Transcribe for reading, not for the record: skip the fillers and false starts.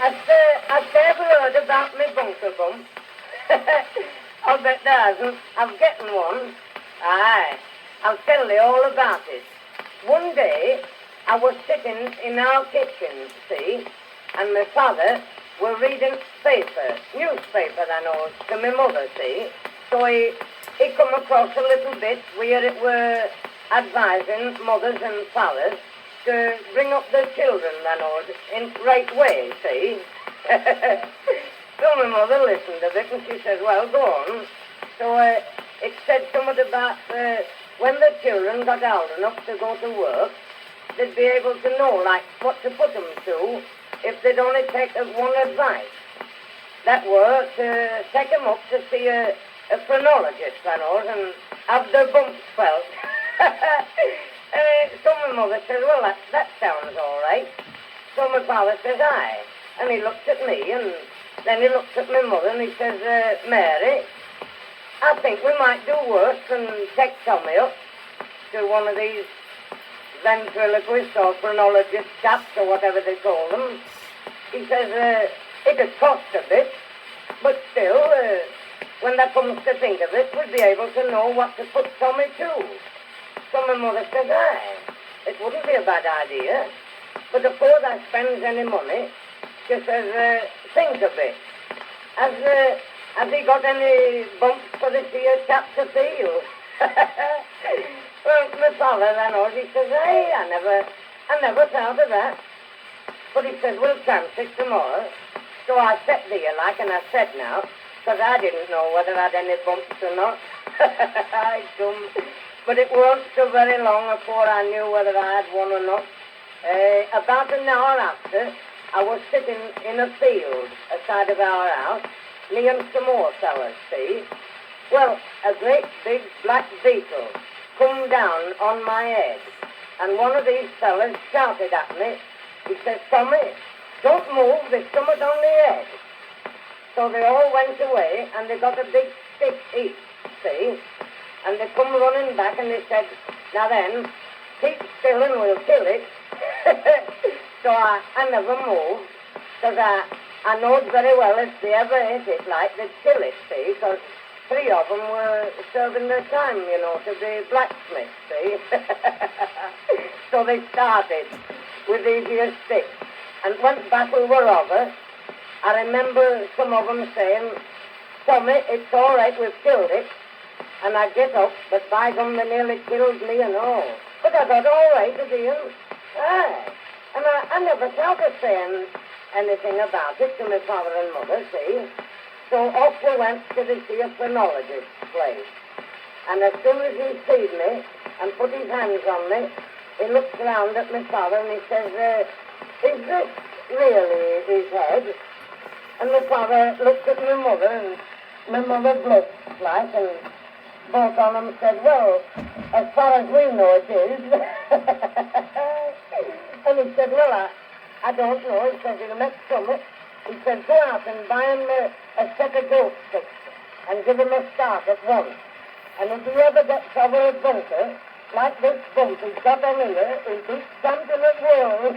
Has they ever heard about me bunker bump? I'll bet there hasn't. I'm getting one. Aye, I'll tell you all about it. One day, I was sitting in our kitchen, see, and my father were reading newspaper, I know, to my mother, see. So he come across a little bit where it were advising mothers and fathers to bring up their children, I know, in right way, see. So my mother listened a bit and she said, well, go on. So it said something about when the children got old enough to go to work, they'd be able to know, like, what to put them to if they'd only take one advice. That were to take them up to see a phrenologist, I know, and have their bumps felt. So my mother says, well, that sounds all right. So my father says, aye. And he looked at me, and then he looked at my mother, and he says, Mary, I think we might do worse than take Tommy up to one of these ventriloquists or phrenologist chaps or whatever they call them. He says, it'd cost a bit, but still, when that comes to think of it, we'd be able to know what to put Tommy to. So my mother says, aye, it wouldn't be a bad idea, but before I spends any money, she says, think a bit. Has he got any bumps for this here chap to feel? Well, my father then he says, hey, I never thought of that. But he says, we'll chance it tomorrow. So I sat there like, and I said now, because I didn't know whether I had any bumps or not. I dumb. But it weren't so very long before I knew whether I had one or not. About an hour after, I was sitting in a field aside of our house, me and some more fellas, see. Well, a great big black beetle come down on my head, and one of these fellas shouted at me. He says, Tommy, don't move, there's something on the head. So they all went away, and they got a big stick each, see. And they come running back, and they said, now then, keep still and we'll kill it. So I never moved, because I knowed very well if they ever hit it like, they'd kill it, see, because 3 of them were serving their time, you know, to be blacksmiths, see. So they started with these here sticks. And once battle were over, I remember some of them saying, Tommy, it's all right, we've killed it. And I get up, but by gum, they nearly killed me and all. But I got all right again. Aye. And I never thought of saying anything about it to my father and mother, see. So off we went to see a phrenologist's place. And as soon as he seed me and put his hands on me, he looks round at my father and he says, is this really his head? And my father looked at my mother, and my mother blushed like, and both of them said, well, as far as we know it is. And he said, well, I don't know. He says, he'll make summer. He said, go out and buy him a set of goat sticks and give him a start at once. And if he ever gets over a bunker, like this bump he's got on here, he'll be champion of the world.